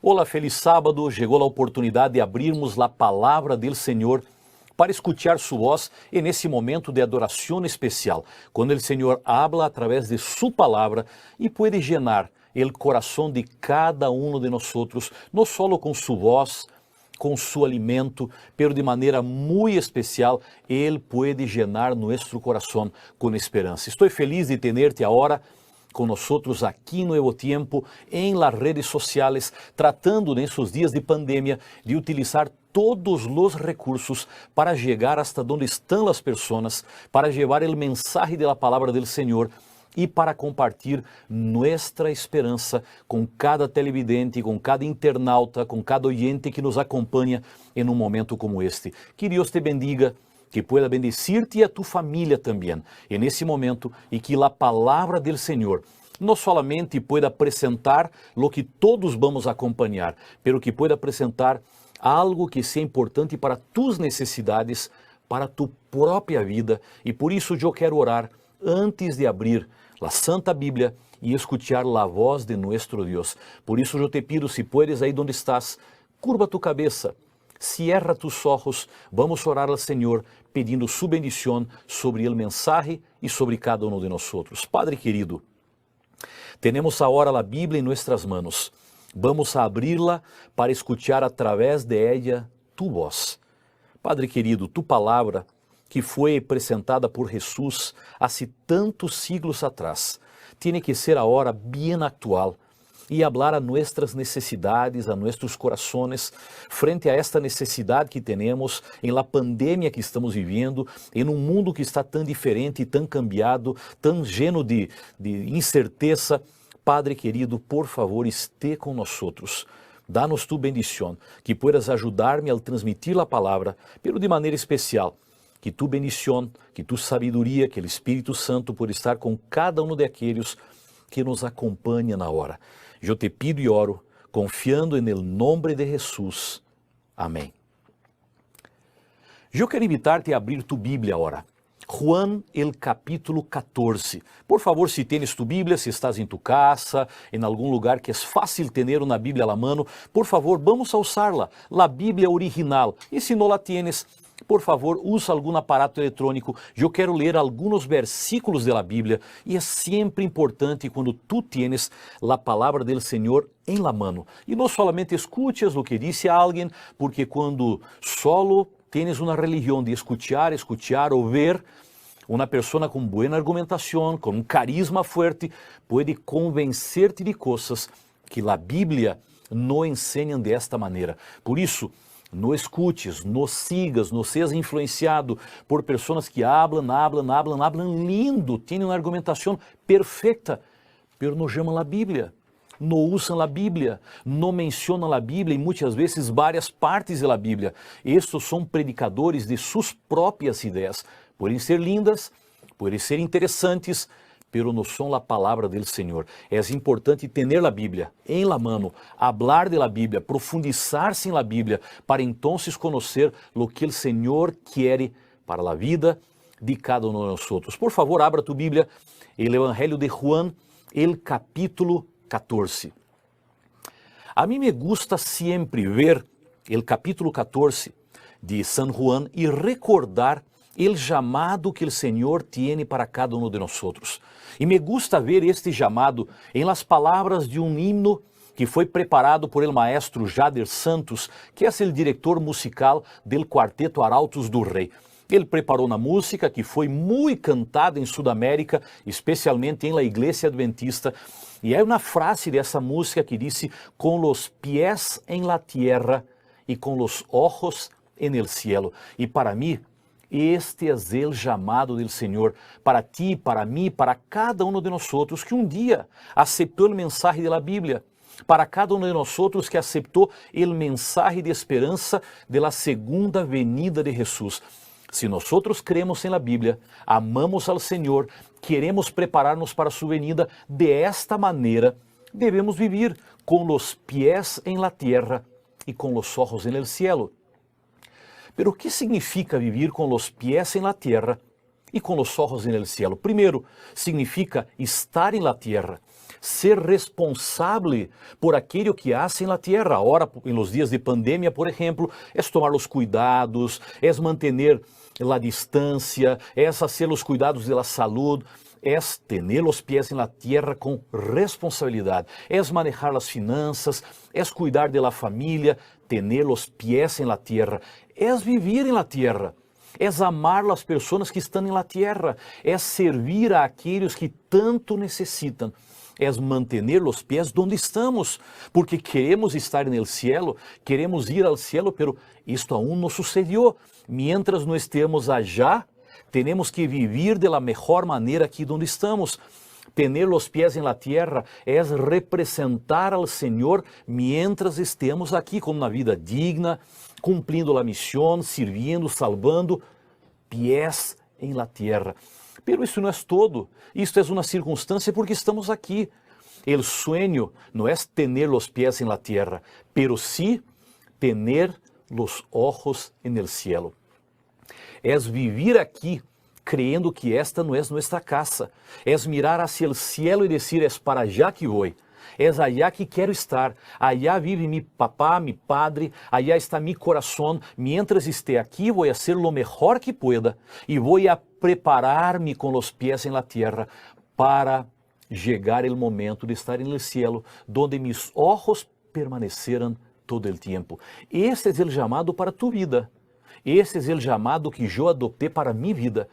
Olá, feliz sábado. Chegou a oportunidade de abrirmos a palavra do Senhor para escutar sua voz e nesse momento de adoração especial, quando o Senhor habla através de sua palavra e pode llenar o coração de cada um de nós, não só com sua voz, com seu alimento, pero de maneira muito especial, Ele pode llenar nosso coração com esperança. Estou feliz de ter-te agora conosco aqui no Nuevo Tiempo, em las redes sociais, tratando nesses dias de pandemia de utilizar todos os recursos para chegar hasta onde estão as pessoas, para levar o mensaje da palavra do Senhor e para compartilhar nossa esperança com cada televidente, com cada internauta, com cada oyente que nos acompanha em um momento como este. Que Deus te bendiga, que pueda bendecir-te e a tu família também, nesse momento, e que a palavra do Senhor não solamente pueda apresentar o que todos vamos acompanhar, pero que pueda apresentar algo que seja importante para tus necessidades, para tu própria vida, e por isso eu quero orar antes de abrir a Santa Bíblia e escuchar a voz de nosso Deus. Por isso eu te pido, se puedes aí onde estás, curva tu cabeça, cierra tus ojos, vamos orar ao Senhor pedindo sua bendição sobre o mensagem e sobre cada um de nós. Padre querido, temos agora a Bíblia em nossas mãos. Vamos a abri-la para escuchar através de ella tu voz. Padre querido, tu palavra que foi apresentada por Jesus há tantos siglos atrás, tem que ser agora bem atual e falar a nossas necessidades, a nossos corações, frente a esta necessidade que temos em la pandemia que estamos vivendo, em um mundo que está tão diferente, tão cambiado, tão lleno de incerteza. Padre querido, por favor, esteja conosco. Dá-nos tu bendição, que puedas ajudar-me a transmitir a palavra, pero de maneira especial, que tu bendição, que tu sabedoria, que o Espírito Santo por estar com cada um daqueles que nos acompanha na hora. Eu te pido e oro, confiando no nome de Jesus. Amém. Eu quero invitar-te a abrir tu Bíblia agora. Juan, el capítulo 14. Por favor, si tienes tu Bíblia, si estás em tu casa, em algum lugar que é fácil ter uma Bíblia à mano, por favor, vamos a usarla, a Bíblia original. E se não la tienes, por favor, usa algum aparato eletrônico. Eu quero ler alguns versículos da Bíblia e é sempre importante quando tu tienes a palavra do Senhor em la mano. E não solamente escuches o que disse alguém, porque quando solo tienes uma religião de escuchar ou ver, uma pessoa com boa argumentação, com um carisma forte, pode convencer-te de coisas que a Bíblia não ensina desta maneira. Por isso, não escutes, não sigas, não seas influenciado por pessoas que hablam lindo, têm uma argumentação perfeita, pero não chamam a Bíblia. Não usam a Bíblia, não mencionam a Bíblia e muitas vezes várias partes da Bíblia. Estes são predicadores de suas próprias ideias. Podem ser lindas, podem ser interessantes, pero não são a palavra do Senhor. É importante ter a Bíblia em la mano, hablar de la Bíblia, profundizar-se na Bíblia, para então conhecer o que o Senhor quer para a vida de cada um de nós. Por favor, abra tu Bíblia, o Evangelho de Juan, el capítulo 14. A mim me gusta sempre ver o capítulo 14 de San Juan e recordar o chamado que o Senhor tem para cada um de nós. E me gusta ver este chamado em las palavras de um himno que foi preparado por el maestro Jader Santos, que é o diretor musical del Quarteto Arautos do Rei. Ele preparou uma música que foi muito cantada em Sudamérica, especialmente em la Igreja Adventista. E é uma frase dessa música que disse: "Com los pies en la tierra e com los ojos en el cielo". E para mim, este é o chamado do Senhor para ti, para mim, para cada um de nós que um dia aceitou o mensagem da Bíblia, para cada um de nós que aceitou o mensagem de esperança da segunda venida de Jesus. Se nós cremos em la Bíblia, amamos ao Senhor, queremos preparar-nos para sua venida, de esta maneira devemos viver com os pés em la tierra e com os ojos en el cielo. Pero o que significa viver com os pés em la tierra e com os ojos en el cielo? Primeiro, significa estar em la tierra. ser responsable por aquello que hace en la tierra. Ahora, en los días de pandemia, por ejemplo, es tomar los cuidados, es mantener la distancia, es hacer los cuidados de la salud, es tener los pies en la tierra con responsabilidad, es manejar las finanzas, es cuidar de la familia, tener los pies en la tierra, es vivir en la tierra. Es amar las personas que están en la tierra, es servir a aquellos que tanto necesitan, es mantener los pies donde estamos, porque queremos estar en el cielo, queremos ir al cielo, pero esto aún no sucedió. Mientras no estemos allá, tenemos que vivir de la mejor manera aquí donde estamos. Tener los pies en la tierra es representar al Señor mientras estemos aquí con una vida digna, cumplindo la misión, sirviendo, salvando, pies en la tierra. Pero isso não é todo, isto é uma circunstância porque estamos aqui. El sueño no es tener los pies en la tierra, pero sí tener los ojos en el cielo. Es vivir aquí creyendo que esta no es nuestra casa. Es mirar hacia el cielo y decir, es para allá que voy. Es allá que quero estar. Allá vive mi papá, mi padre, allá está mi corazón. Mientras esté aquí voy a hacer lo mejor que pueda y voy a preparar-me com os pés en la tierra para llegar el momento de estar en el cielo, donde mis ojos permanecerán todo el tiempo. Esse é o chamado para tu vida. Esse é o chamado que eu adoptei para mi vida.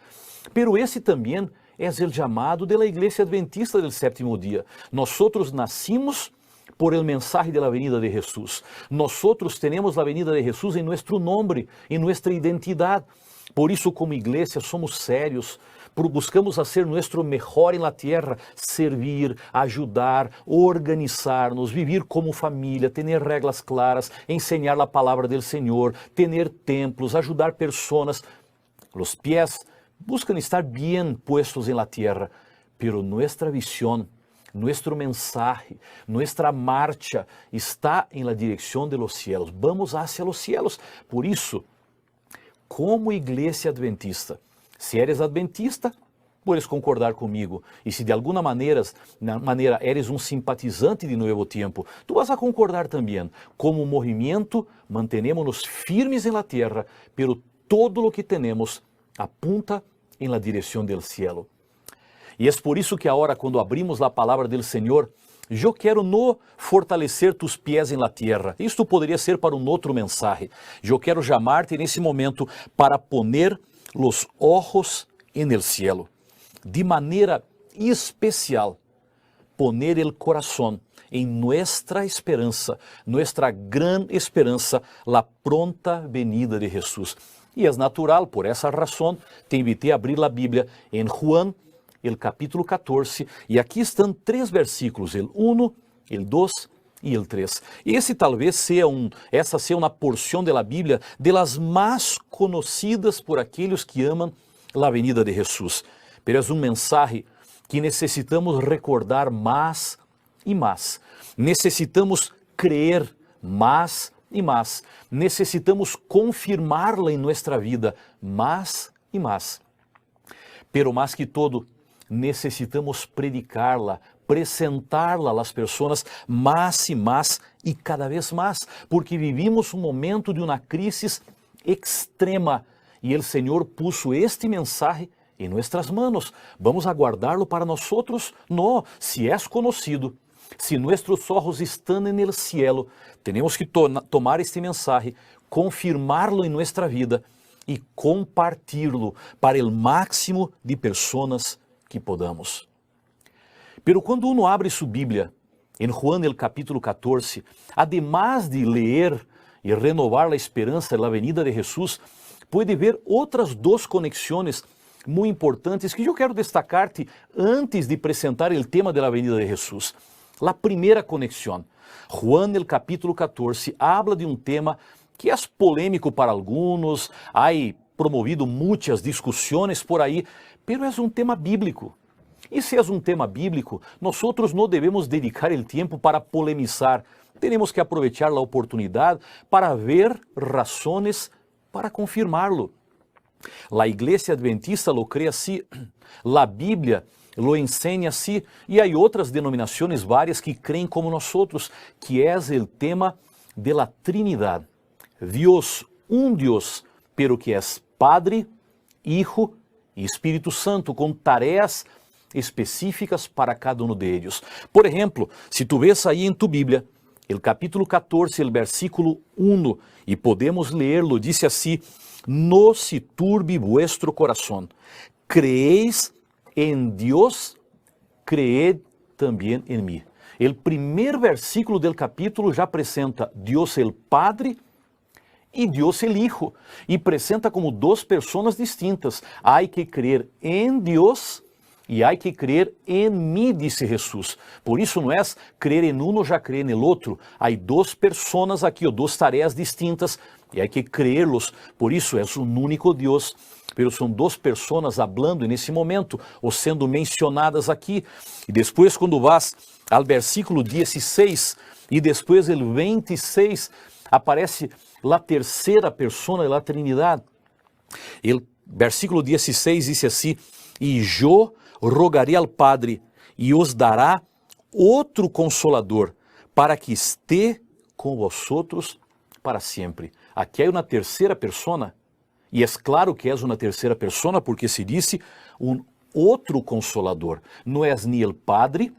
Pero esse também é o chamado de la Iglesia Adventista del Séptimo Dia. Nosotros nacimos por el mensaje de la venida de Jesús. Nosotros tenemos la venida de Jesús en nuestro nombre, en nuestra identidad. Por isso, como igreja, somos sérios, buscamos fazer nosso melhor em la tierra, servir, ajudar, organizar-nos, vivir como família, ter regras claras, ensinar a palavra do Senhor, ter templos, ajudar pessoas. Os pés buscam estar bem puestos em la tierra, pero nuestra visión, nuestro mensaje, nuestra marcha está en la dirección de los cielos. Vamos hacia los cielos. Por isso, como igreja adventista, se eres adventista, puedes concordar comigo. E se de alguma maneira eres um simpatizante de Novo Tempo, tu vas a concordar também. Como movimento, mantenemos-nos firmes em la tierra, pero todo lo que tenemos apunta em la direção del cielo. E é por isso que agora, quando abrimos a palavra del Senhor, eu quero no fortalecer tus pés em la tierra. Isto poderia ser para um outro mensagem. Eu quero chamar-te nesse momento para poner los ojos en el cielo. De maneira especial, poner el corazón em nuestra esperança, nuestra gran esperança, la pronta venida de Jesús. E é natural, por essa razão, te invitei a abrir a Bíblia em Juan, el capítulo 14, e aqui estão 3 versículos, el 1, el 2 e el 3. Esse talvez essa seja uma porção da Bíblia de las mais conhecidas por aqueles que amam a venida de Jesus. Pero é um mensagem que necessitamos recordar mais e mais. Necessitamos crer mais e mais. Necessitamos confirmá-la em nossa vida mais e mais. Pero mais que todo, necessitamos predicá-la, apresentar-la às pessoas mais e mais e cada vez mais, porque vivimos um momento de uma crise extrema e o Senhor puso este mensagem em nossas mãos. Vamos aguardá-lo para nós? Não, se é conhecido, se nossos olhos estão no cielo, temos que tomar este mensagem, confirmá-lo em nossa vida e compartilhá-lo para o máximo de pessoas que podamos. Pero quando uno abre sua Bíblia, em Juan, el capítulo 14, además de ler e renovar a esperança da venida de Jesus, pode ver outras 2 conexões muito importantes que eu quero destacar-te antes de apresentar o tema da venida de Jesus. A primeira conexão, Juan, el capítulo 14, habla de um tema que é polêmico para alguns, há promovido muitas discussões por aí, pero é um tema bíblico. E se é um tema bíblico, nós não devemos dedicar o tempo para polemizar. Temos que aproveitar a oportunidade para ver razões para confirmá-lo. A Igreja Adventista lo crê assim. A Bíblia lo ensina así, y hay otras denominaciones varias que creen como nosotros, que es el tema de la Trinidad. Dios, un Dios, pero que es Padre, Hijo y Espíritu Santo, con tareas específicas para cada uno de ellos. Por ejemplo, si tú ves ahí en tu Biblia, el capítulo 14, el versículo 1, y podemos leerlo, dice así: no se turbe vuestro corazón, creéis en Dios, creed también en mí. El primer versículo del capítulo já apresenta Dios el Padre e Deus el Hijo, e apresenta como duas pessoas distintas. Há que crer em Deus e há que crer em mim, disse Jesus. Por isso não é crer em um ou já crer no outro. Há duas pessoas aqui, ou duas tarefas distintas, e há que crê-los. Por isso é um único Deus. Pero são duas pessoas hablando nesse momento, ou sendo mencionadas aqui. E depois, quando vas ao versículo 16 e depois o 26, aparece a terceira pessoa da Trinidade. O versículo 16 diz assim: e eu rogarei ao Padre, e os dará outro Consolador, para que esteja com vosotros para sempre. Aqui é uma terceira pessoa, e é claro que é uma terceira pessoa, porque se disse outro Consolador. Não é nem o Padre,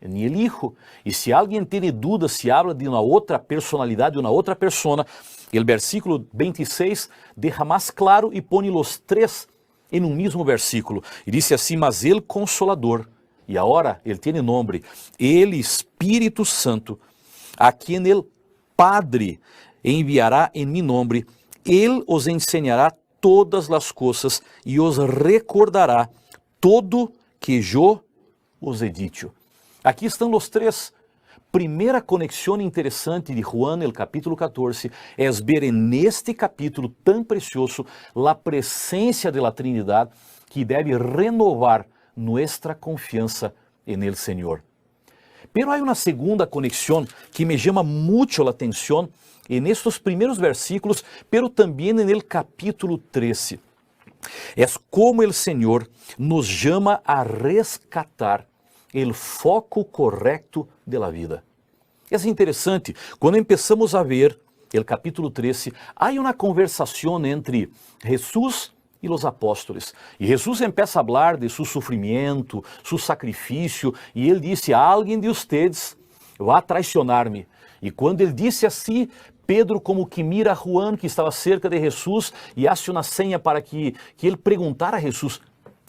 nem o Hijo. E se alguém tem dúvida se habla de uma outra personalidade, de uma outra pessoa, o versículo 26 deixa mais claro e põe os três em um mesmo versículo. E disse assim: mas el Consolador, e agora ele tem nome, el Espírito Santo, a quem el Padre enviará em mi nome, ele os ensinará todas as coisas e os recordará todo que eu os he dicho. Aqui estão os três. Primeira conexão interessante de Juan, el capítulo 14, é ver neste capítulo tão precioso a presença da Trinidade, que deve renovar nossa confiança en el Senhor. Pero há uma segunda conexão que me chama muito a atenção en estos primeiros versículos, pero também en el capítulo 13. É como o Senhor nos chama a rescatar o foco correto de la vida. É interessante, quando começamos a ver o capítulo 13, há uma conversação entre Jesus e os apóstolos. E Jesus começa a falar de seu sofrimento, seu sacrifício, e ele disse: alguém de ustedes vai traicionar-me. E quando ele disse assim, Pedro como que mira a Juan, que estava cerca de Jesus, e hace uma senha para que ele perguntara a Jesus: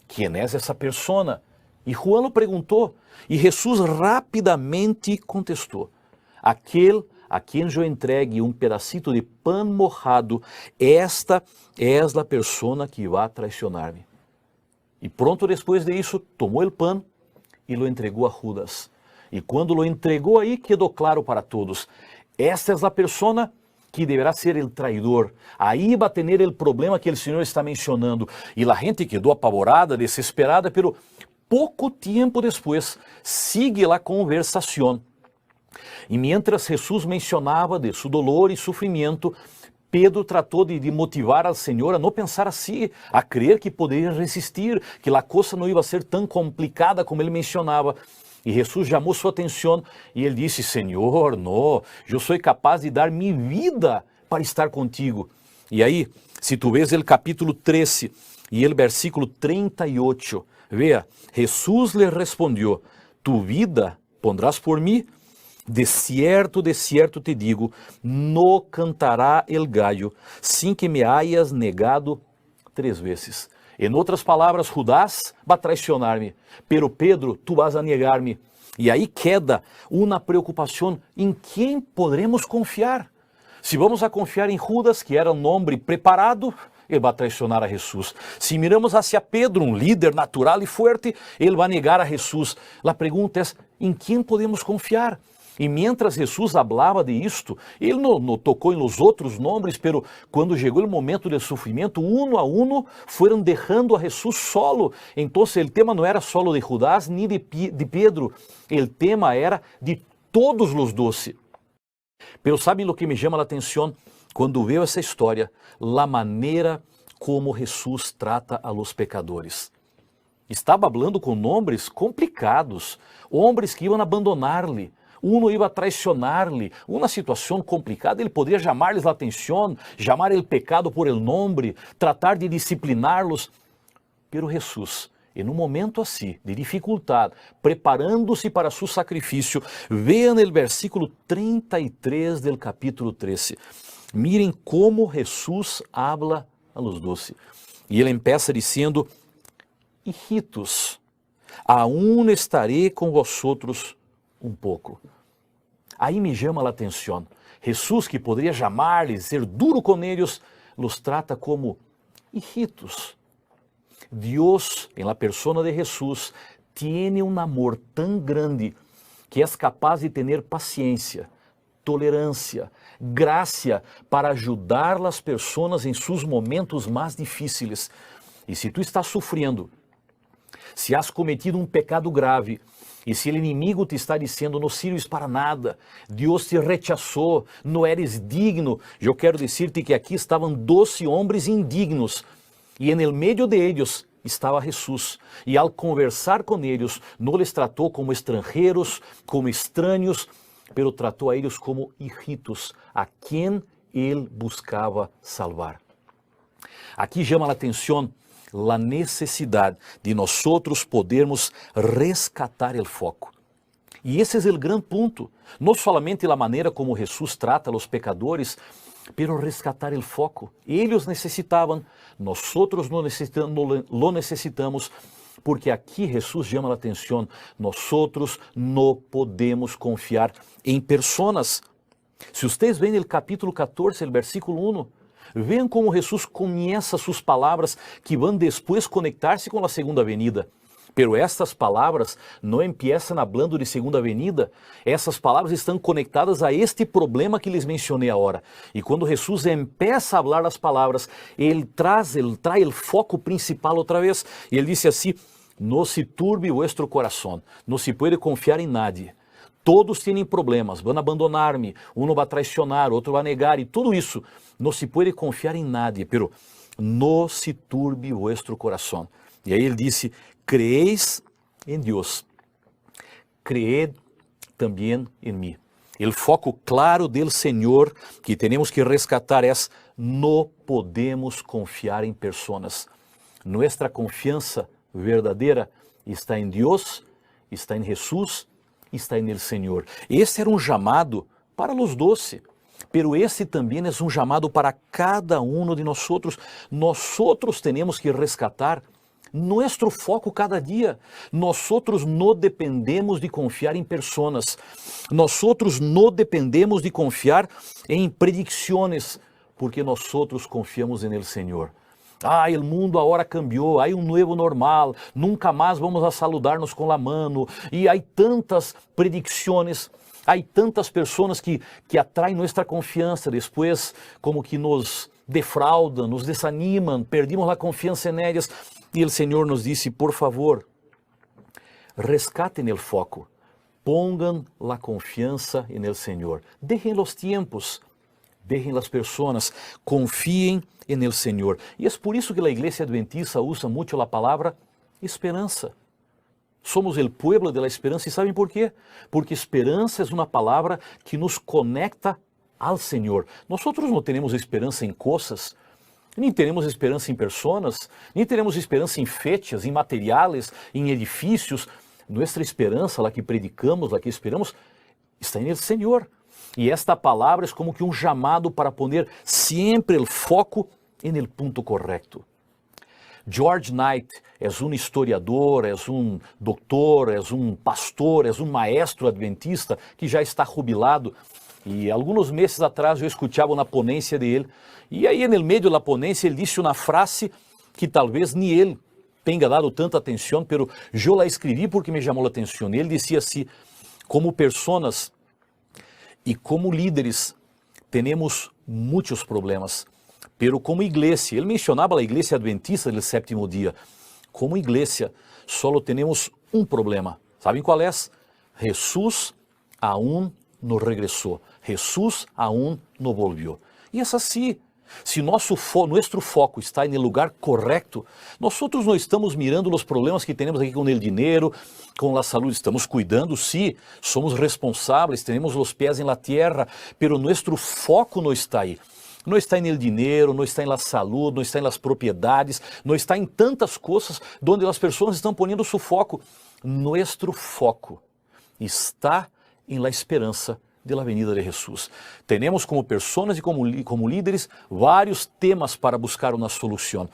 quem é essa pessoa? E Juan o perguntou, e Jesus rapidamente contestou: aquele a quem eu entregue um pedacito de pão mojado, esta é a pessoa que vai traicionar-me. E pronto depois de isso, tomou o pão e lo entregou a Judas. E quando lo entregou aí, quedou claro para todos: esta é a pessoa que deverá ser o traidor. Aí vai ter o problema que o Senhor está mencionando. E a gente quedou apavorada, desesperada, pero pouco tempo depois, sigue a conversação. E mientras Jesus mencionava de seu dolor e sofrimento, Pedro tratou de motivar ao Senhor a não pensar assim, a crer que poderia resistir, que a coisa não ia ser tão complicada como ele mencionava. E Jesus chamou sua atenção e ele disse: Senhor, não, eu sou capaz de dar minha vida para estar contigo. E aí, se tu vês o capítulo 13 e o versículo 38, veja, Jesus lhe respondeu: tu vida pondrás por mim? De cierto te digo, no cantará el gallo, sin que me hayas negado 3 vezes. Em outras palavras, Judas vai traicionar-me, pero Pedro, tu vas a negar-me. E aí queda uma preocupação em quem poderemos confiar. Se vamos a confiar em Judas, que era um homem preparado, ele vai traicionar a Jesus. Se miramos hacia Pedro, um líder natural e forte, ele vai negar a Jesus. A pergunta é: em quem podemos confiar? E mientras Jesus falava de isto, ele não tocou nos outros nomes, pero quando chegou o momento do sofrimento, uno a uno foram deixando a Jesus solo. Então, o tema não era solo de Judas nem de Pedro, o tema era de todos os 12. Pero sabe o que me chama a atenção? Quando vejo essa história, a maneira como Jesus trata a los pecadores. Estava falando com hombres complicados, hombres que iam abandonar-lhe. Uno iba a traicionar-lhe, uma situação complicada, ele poderia chamar-lhes a atenção, chamar o pecado por el nombre, tratar de discipliná-los. Pero Jesus, em um momento assim, de dificuldade, preparando-se para seu sacrifício, vean o versículo 33 do capítulo 13. Miren como Jesus habla a los 12. E ele empieza dizendo: hijitos, aún estaré com vosotros um pouco. Aí me chama a atenção. Jesus, que poderia chamar-lhes, ser duro com eles, los trata como hijitos. Deus, em la persona de Jesus, tiene um amor tão grande que é capaz de ter paciência, tolerância, graça para ajudar as pessoas em seus momentos mais difíceis. E se tu estás sofrendo, se has cometido um pecado grave, e se o inimigo te está dizendo, não sirves para nada, Deus te rechazou, não eres digno, eu quero dizer-te que aqui estavam 12 homens indignos, e en el meio de ellos estava Jesus, e ao conversar com eles, não les tratou como estrangeiros, como estranhos, pero tratou a eles como hijitos, a quem ele buscava salvar. Aqui chama a atenção a necessidade de nós podermos rescatar o foco. E esse é o grande ponto, não somente a maneira como Jesus trata os pecadores, pero rescatar o foco. Eles necessitavam, nós lo necessitamos, porque aqui Jesus chama a atenção, nós não podemos confiar em pessoas. Se vocês veem no capítulo 14, o versículo 1, veem como Jesus começa suas palavras que vão depois conectar-se com a segunda venida. Pero estas palavras não empiezam hablando de segunda venida, essas palavras estão conectadas a este problema que lhes mencionei agora. E quando Jesus empieza a falar as palavras, ele traz o foco principal outra vez. E ele disse assim: não se turbe vuestro coração, não se pode confiar em nadie. Todos têm problemas, vão abandonar-me, um vai traicionar, outro vai negar, e tudo isso. Não se pode confiar em nadie, pero não se turbe vuestro coração. E aí ele disse: creéis em Deus, creed também em mim. O foco claro do Senhor que temos que rescatar é: não podemos confiar em pessoas. Nossa confiança verdadeira está em Deus, está em Jesus, está em el Senhor. Esse era um chamado para os 12, pero esse também é um chamado para cada um de nós. Nós temos que rescatar nosso foco cada dia. Nós não dependemos de confiar em pessoas. Nós não dependemos de confiar em predicções, porque nós confiamos em el Senhor. O mundo agora cambiou, há um novo normal, nunca mais vamos a saludar-nos com a mano, e há tantas predicções, há tantas pessoas que atraem nossa confiança, depois como que nos defraudam, nos desanimam, perdemos a confiança em elas, e o Senhor nos disse: por favor, rescatem o foco, pongan a confiança em el Senhor, dejen os tempos, dejen as pessoas, confiem en el Senhor. E é por isso que a igreja adventista usa muito a palavra esperança. Somos o pueblo de la esperança, e sabem por quê? Porque esperança é uma palavra que nos conecta ao Senhor. Nós não temos esperança em coisas, nem teremos esperança em pessoas, nem teremos esperança em fechas, em materiais, em edifícios. Nossa esperança, lá que predicamos, lá que esperamos, está no Senhor. E esta palavra é como que um chamado para poner sempre o foco no ponto correto. George Knight é um historiador, é um doutor, é um pastor, é um maestro adventista que já está jubilado. E alguns meses atrás eu escutava uma ponência dele. E aí, no meio da ponência, ele disse uma frase que talvez nem ele tenha dado tanta atenção, pero eu la escrevi porque me chamou a atenção. Ele dizia assim: como pessoas e como líderes, temos muitos problemas, pero como igreja, ele mencionava a igreja adventista do sétimo dia, como igreja, só temos um problema, sabem qual é? Jesus aún não regressou, Jesus aún não volvió. E é assim, se nosso foco está no lugar correto, nós outros não estamos mirando os problemas que temos aqui com o dinheiro, com a saúde, estamos cuidando, sim, somos responsáveis, temos os pés na terra, pero nosso foco não está aí. Não está no dinheiro, não está na saúde, não está nas propriedades, não está em tantas coisas onde as pessoas estão ponendo seu foco. Nosso foco está em la esperança de la venida de Jesus. Temos como pessoas e como líderes vários temas para buscar uma solução.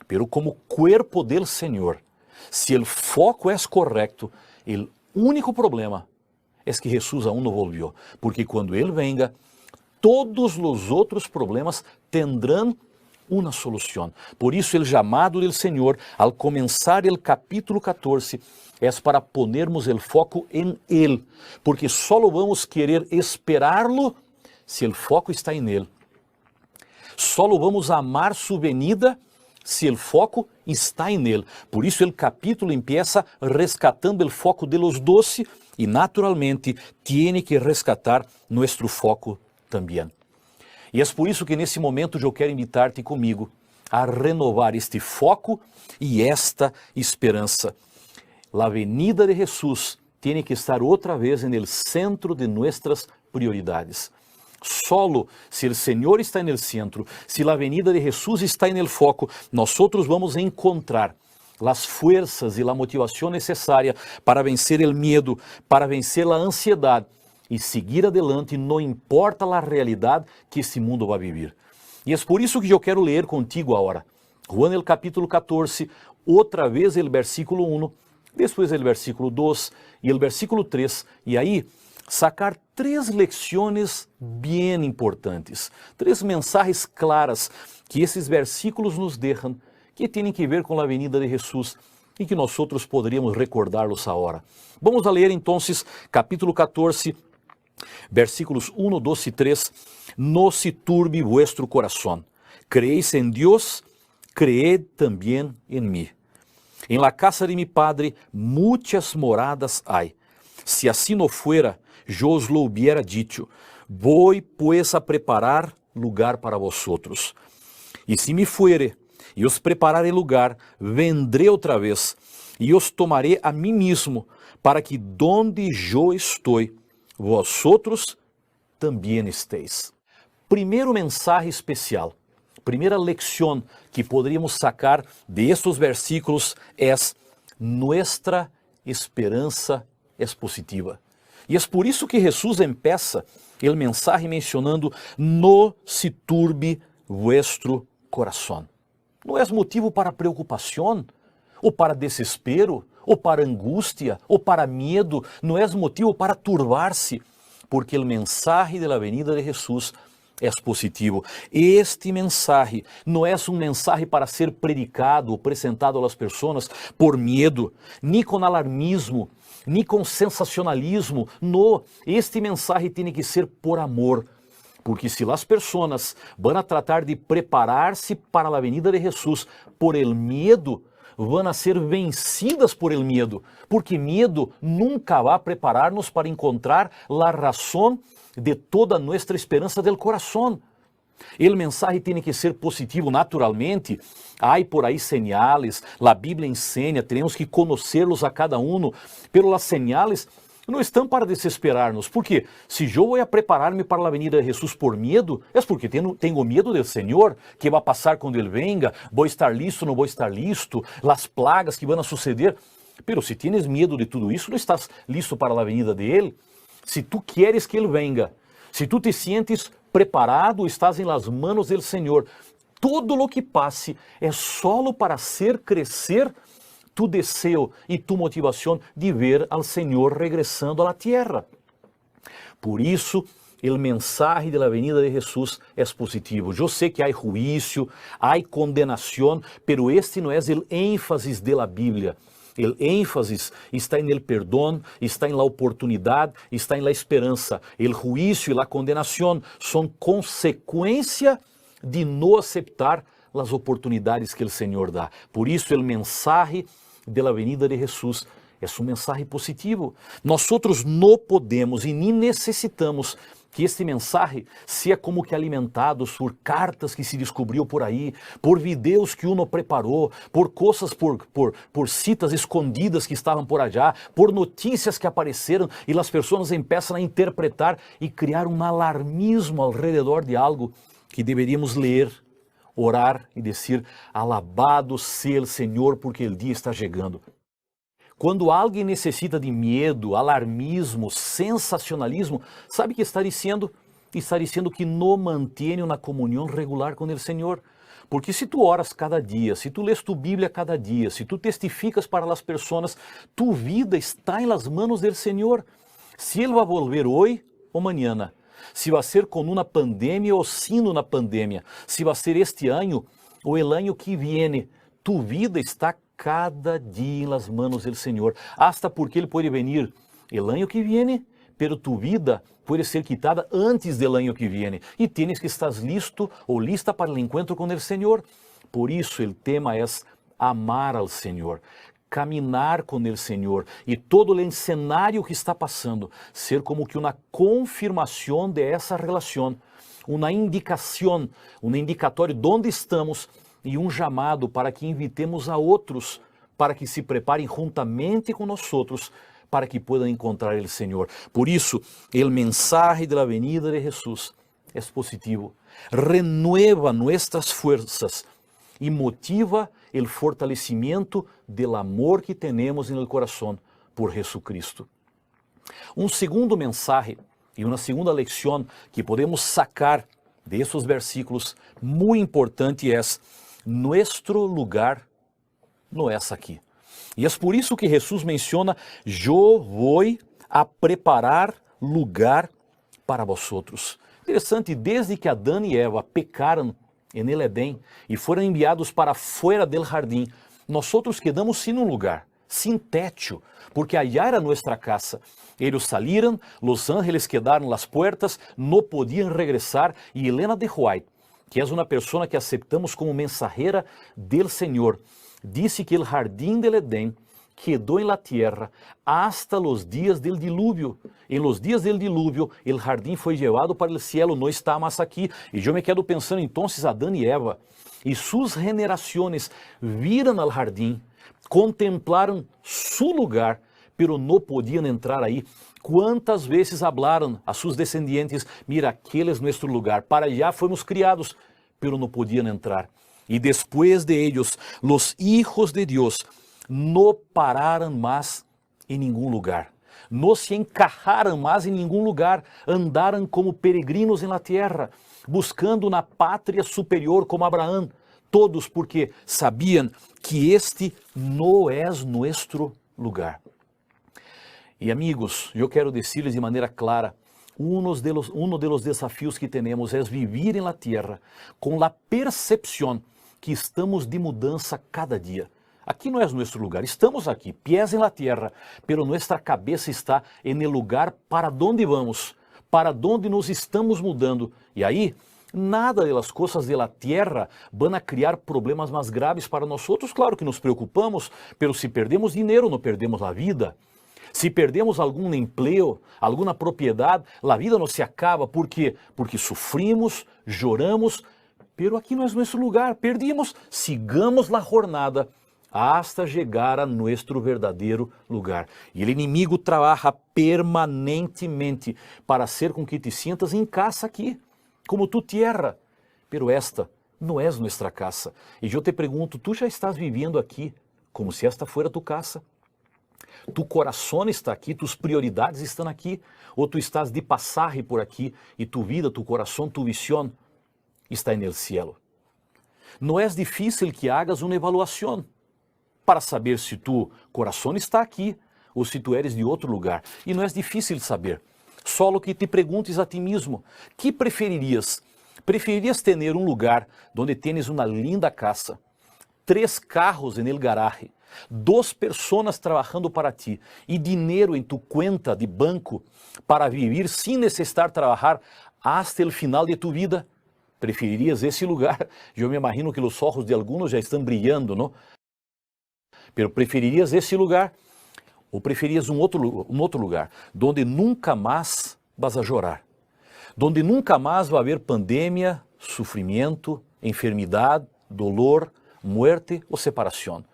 Pero como cuerpo del Senhor, se o foco é correto, o único problema é que Jesus aún não volvió, porque quando Ele venga, todos os outros problemas tendrão uma solução. Por isso, o chamado do Senhor, ao começar o capítulo 14, é para ponermos o foco em Ele, porque só vamos querer esperá-lo se o foco está em Ele. Só vamos amar sua venida se o foco está em Ele. Por isso, o capítulo empieza rescatando o foco de los 12 e, naturalmente, tiene que rescatar nosso foco também. E é por isso que nesse momento eu quero invitar-te comigo a renovar este foco e esta esperança. A venida de Jesus tem que estar outra vez no centro de nossas prioridades. Solo se o Senhor está no centro, se a venida de Jesus está no foco, nós vamos encontrar as forças e a motivação necessária para vencer o medo, para vencer a ansiedade e seguir adelante, não importa a realidade que esse mundo vai viver. E é por isso que eu quero ler contigo agora. Juan, el capítulo 14, outra vez o versículo 1, depois o versículo 2 e o versículo 3, e aí sacar 3 lecciones bem importantes, 3 mensagens claras que esses versículos nos deixam, que têm que ver com a venida de Jesus e que nós outros poderíamos recordá-los agora. Vamos a ler então capítulo 14, versículos 1, 2 e 3. No se turbe vuestro corazón. Creéis en Dios, creed también en mí. En la casa de mi Padre muchas moradas hay. Si así no fuera, yo os lo hubiera dicho. Voy pues a preparar lugar para vosotros. Y si me fuere y os prepararé lugar, vendré otra vez y os tomaré a mí mismo, para que donde yo estoy, vosotros também estéis. Primeiro mensagem especial, primeira lecção que poderíamos sacar de estes versículos é: nuestra esperança é positiva. E é por isso que Jesus empieza o mensagem mencionando: no se turbe vuestro coração. Não é motivo para preocupação, ou para desespero, ou para angústia, ou para medo, não é motivo para turbar-se, porque o mensagem da venida de Jesus é positivo. Este mensagem não é um mensagem para ser predicado ou apresentado às pessoas por medo, nem com alarmismo, nem com sensacionalismo. Não, este mensagem tem que ser por amor. Porque se as pessoas vão tratar de preparar-se para a venida de Jesus por el medo, vão ser vencidas por el medo, porque medo nunca vai preparar-nos para encontrar a razão de toda nossa esperança del coração. O mensagem tem que ser positivo, naturalmente. Há por aí señales, a Bíblia ensina, temos que conhecê-los a cada um, pero as señales não estão para desesperar-nos, porque se eu vou a preparar-me para a venida de Jesus por medo, é porque tenho medo do Senhor, que vai passar quando Ele venga, vou estar listo, não vou estar listo, as plagas que vão suceder. Pero se tienes medo de tudo isso, não estás listo para a venida de Ele. Se tu queres que Ele venga, se tu te sientes preparado, estás em las manos del Senhor, todo lo que passe é solo para hacer crescer tu desejo e tu motivação de ver ao Senhor regressando à terra. Por isso, o mensagem da venida de Jesus é positivo. Eu sei que há juízo, há condenação, pero este não é o ênfase da Bíblia. O ênfase está em el perdão, está em la oportunidade, está em la esperança. O juízo e a condenação são consequência de não aceitar as oportunidades que o Senhor dá. Por isso, o mensagem da venida de Jesus é um mensagem positivo. Nós outros não podemos e nem necessitamos que este mensaje seja como que alimentados por cartas que se descobriu por aí, por videos que uno preparou, por coisas, por citas escondidas que estavam por allá, por notícias que apareceram e as pessoas começam a interpretar e criar um alarmismo ao redor de algo que deveríamos ler, orar e dizer: alabado seja o Senhor porque o dia está chegando. Quando alguém necessita de medo, alarmismo, sensacionalismo, sabe o que está dizendo? Está dizendo que não mantém uma comunhão regular com o Senhor. Porque se tu oras cada dia, se tu lês tu Bíblia cada dia, se tu testificas para as pessoas, tu vida está em las manos do Senhor. Se Ele vai volver hoje ou amanhã, se vai ser com uma pandemia ou sem uma pandemia, se vai ser este ano ou o ano que viene, tu vida está cada dia em las manos do Senhor, hasta porque Ele pode venir el ano que viene, pero tu vida pode ser quitada antes del ano que viene, e tienes que estar listo ou lista para o encontro com o Senhor. Por isso, o tema é amar ao Senhor, caminhar com o Senhor, e todo o cenário que está passando ser como que uma confirmação de essa relação, uma indicação, um indicatório de onde estamos, e um chamado para que invitemos a outros, para que se preparem juntamente com nós outros, para que puedan encontrar o Senhor. Por isso, o mensaje da venida de Jesus é positivo, renueva nossas forças e motiva o fortalecimento do amor que temos no coração por Jesucristo. Um segundo mensaje e uma segunda lição que podemos sacar de esses versículos muito importante é: nuestro lugar não é aqui. E é por isso que Jesus menciona: eu vou a preparar lugar para vosotros. Interessante, desde que Adão e Eva pecaram en el Edém e foram enviados para fora del jardim, nós outros quedamos sem um lugar, sem techo, porque allá era nossa casa. Eles saíram, os ángeles quedaram nas portas, não podiam regressar, e Helena de White, que é uma pessoa que aceitamos como mensajera del Senhor, disse que o jardim del Edém quedou em la tierra hasta los dias del diluvio. Em los dias del diluvio, o jardim foi levado para o cielo, não está mais aqui. E eu me quedo pensando, então, Adão e Eva e suas generações viram al jardim, contemplaram su lugar, pero não podiam entrar aí. Quantas vezes hablaram a seus descendientes: mira, aquele é nosso lugar, para allá fomos criados, pero não podiam entrar. E depois de ellos, los hijos de Deus não pararam mais em nenhum lugar, não se encajaram mais em nenhum lugar, andaram como peregrinos em la tierra, buscando uma pátria superior como Abraão, todos porque sabiam que este não é nosso lugar. E amigos, eu quero dizer-lhes de maneira clara, uno de los desafios que temos é viver em la tierra com a percepção que estamos de mudança cada dia. Aqui não é nosso lugar, estamos aqui, pés em la tierra, pero nossa cabeça está en el lugar para onde vamos, para onde nos estamos mudando. E aí, nada das coisas de la tierra van a criar problemas mais graves para nós outros. Claro que nos preocupamos, pero se perdemos dinheiro, não perdemos a vida. Se perdemos algum emprego, alguma propriedade, a vida não se acaba. ¿Por quê? Porque sofrimos, choramos, pero aqui não é nosso lugar, perdimos. Sigamos a jornada hasta chegar a nosso verdadeiro lugar. E o inimigo trabalha permanentemente para hacer com que te sientas em casa aqui, como tu tierra. Pero esta não é nossa casa. E eu te pergunto, tu já estás vivendo aqui como se esta fuera tu casa? Tu coração está aqui, tus prioridades estão aqui, ou tu estás de passagem por aqui e tu vida, tu coração, tu visão está no cielo? Não é difícil que hagas uma avaliação para saber se tu coração está aqui ou se tu eres de outro lugar. E não é difícil saber. Só que te perguntes a ti mesmo, que preferirias? Preferirias ter um lugar onde tens uma linda casa, 3 carros en el garaje, 2 pessoas trabalhando para ti e dinheiro em tu conta de banco para viver sem necessitar trabalhar hasta o final de tu vida? Preferirias esse lugar? Eu me imagino que os olhos de alguns já estão brilhando, não? Pero preferirias esse lugar? Ou preferias um outro lugar, onde nunca mais vas a chorar, donde nunca mais vai haver pandemia, sofrimento, enfermidade, dolor, muerte ou separação.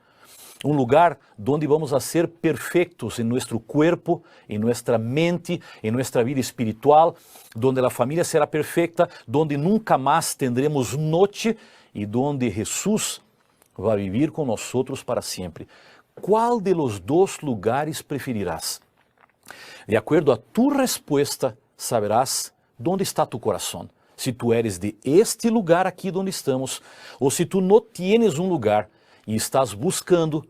Um lugar donde vamos a ser perfectos em nosso corpo, em nossa mente, em nossa vida espiritual, donde a família será perfeita, donde nunca mais tendremos noite e donde Jesus vai viver com nós para sempre. Qual de los dois lugares preferirás? De acordo a tu resposta, saberás onde está tu coração. Se tu eres de este lugar aqui onde estamos, ou se tu não tienes um lugar e estás buscando,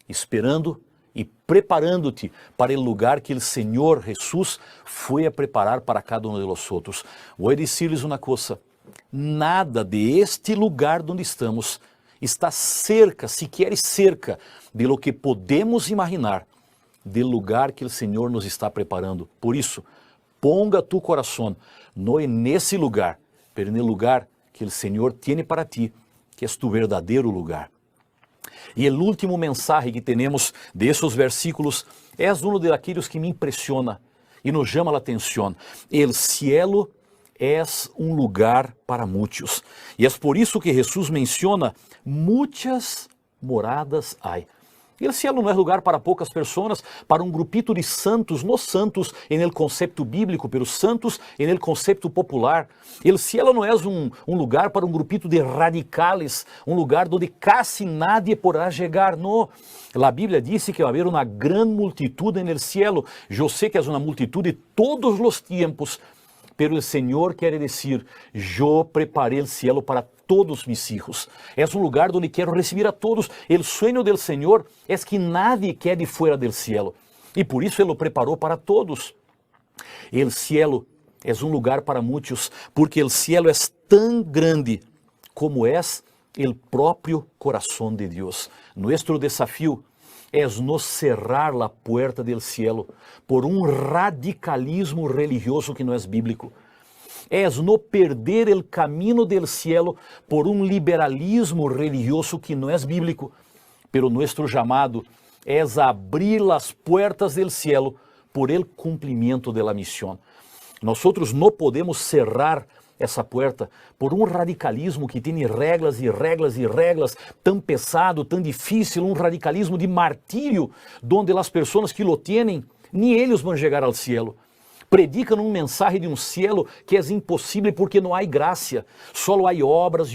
esperando e preparando-te para o lugar que o Senhor Jesus foi a preparar para cada um de nós outros. Vou dizer-lhes uma coisa: nada de este lugar onde estamos está cerca, sequer cerca, de lo que podemos imaginar, do lugar que o Senhor nos está preparando. Por isso, ponga tu coração não nesse lugar, mas no lugar que o Senhor tem para ti, que é tu verdadeiro lugar. E o último mensagem que temos de esses versículos é um daqueles que me impressiona e nos chama a atenção. El cielo é um lugar para muitos. E é por isso que Jesus menciona muitas moradas hay. O cielo não é lugar para poucas pessoas, para um grupito de santos, não santos em el conceito bíblico, pero santos em el conceito popular. O cielo não é um lugar para um grupito de radicales, um lugar onde casi nadie poderá chegar. Não. A Bíblia diz que vai haver uma grande multitud en el cielo. Eu sei que é uma multitud de todos os tempos, pero o Senhor quer dizer: eu preparei o cielo para todos mis hijos. É um lugar onde quero receber a todos. O sueño del Senhor é que nadie quede fora del cielo. E por isso Ele o preparou para todos. O cielo é um lugar para muitos, porque o cielo é tão grande como é o próprio coração de Deus. Nuestro desafio é no cerrar a puerta del cielo por um radicalismo religioso que não é bíblico. É no perder o caminho del cielo por um liberalismo religioso que não é bíblico. Pero nuestro chamado é abrir as puertas del cielo por el cumprimento de la misión. Nós não podemos cerrar essa puerta por um radicalismo que tem regras e reglas e reglas, tão pesado, tão difícil, um radicalismo de martírio, donde as pessoas que lo têm, nem eles vão chegar ao cielo. Predicam um mensagem de um cielo que é impossível porque não há graça, só há obras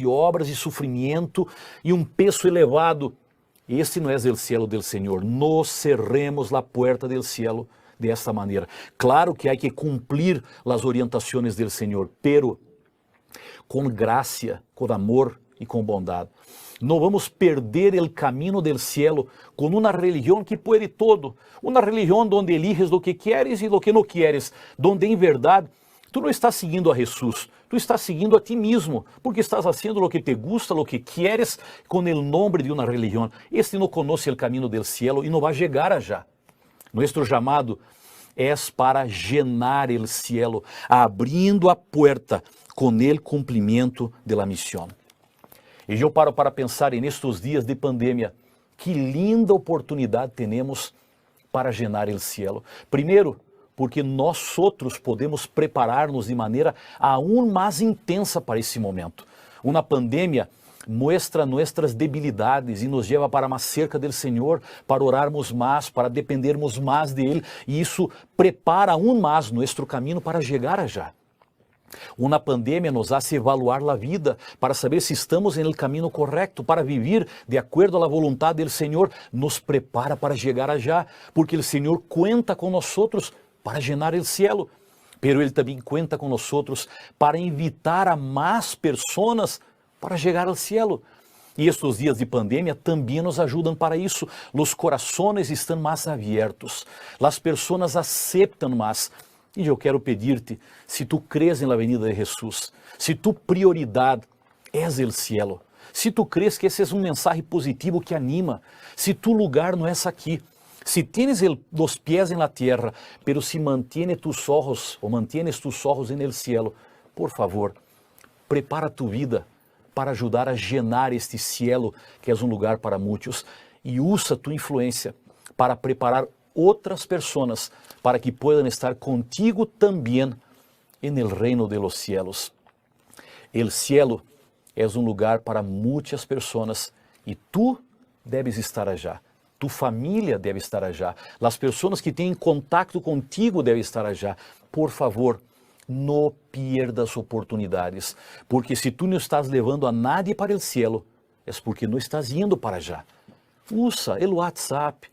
e sofrimento e um peso elevado. Este não é o cielo del Senhor. Não cerremos a puerta del cielo de esta maneira. Claro que há que cumprir as orientações del Senhor, pero com graça, com amor e com bondade. Não vamos perder o caminho del cielo com uma religião que pode todo, uma religião onde eliges o que queres e o que não queres, donde em verdade tu não estás seguindo a Jesus, tu estás seguindo a ti mesmo, porque estás fazendo o que te gusta, o que queres, com o nome de uma religião. Este não conhece o caminho del cielo e não vai chegar allá. Nosso chamado é para llenar el cielo, abrindo a puerta com el cumprimento de la misión. E eu paro para pensar nestes dias de pandemia, que linda oportunidade temos para llenar el cielo. Primeiro, porque nós outros podemos preparar-nos de maneira aún mais intensa para esse momento. Uma pandemia mostra nossas debilidades e nos leva para mais cerca do Senhor, para orarmos mais, para dependermos mais dele, e isso prepara aún mais nosso caminho para chegar allá. Uma pandemia nos hace evaluar a vida para saber se estamos no caminho correto, para viver de acordo à vontade do Senhor, nos prepara para chegar allá, porque o Senhor conta com nós para llenar o cielo, pero Ele também conta com nós para invitar a mais pessoas para chegar ao cielo. E estes dias de pandemia também nos ajudam para isso. Os corações estão mais abertos, as pessoas aceitam mais. E eu quero pedir-te, se tu crees na venida de Jesus, se tu prioridade és o cielo, se tu crees que esse é um mensagem positivo que anima, se tu lugar não é aqui, se tienes os pés na terra, pero se mantienes tus ojos en el cielo, por favor, prepara tu vida para ajudar a llenar este cielo, que é um lugar para muitos, e usa tu influência para preparar outras pessoas para que possam estar contigo também en el reino de los cielos. El cielo es un lugar para muitas pessoas e tu debes estar allá. Tu família deve estar allá. As pessoas que têm contato contigo devem estar allá. Por favor, não pierdas oportunidades, porque se tu não estás levando a nadie para o cielo, é porque não estás indo para allá. Usa o WhatsApp,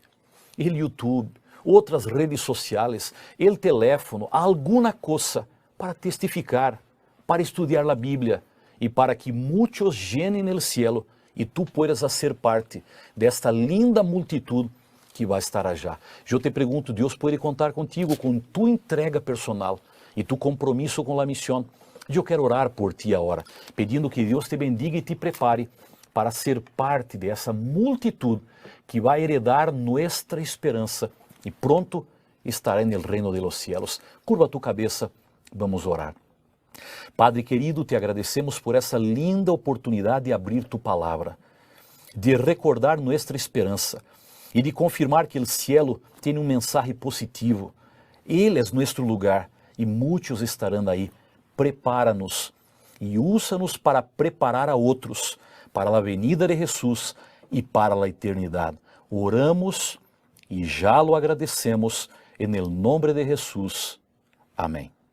o YouTube, outras redes sociais, o teléfono, alguma coisa para testificar, para estudar a Bíblia e para que muitos llenen el cielo e tu puedas ser parte desta linda multitud que vai estar allá. Eu te pergunto, Deus pode contar contigo com tu entrega personal e tu compromisso com a missão. Eu quero orar por ti agora, pedindo que Deus te bendiga e te prepare para ser parte dessa multitud que vai heredar nossa esperança e pronto estará no reino de los cielos. Curva tu cabeça, vamos orar. Padre querido, te agradecemos por essa linda oportunidade de abrir tu palavra, de recordar nossa esperança e de confirmar que o cielo tem mensagem positivo. Ele é nosso lugar e muitos estarão aí. Prepara-nos e usa-nos para preparar a outros para a venida de Jesus e para a eternidade. Oramos e já lo agradecemos em el nombre de Jesus. Amém.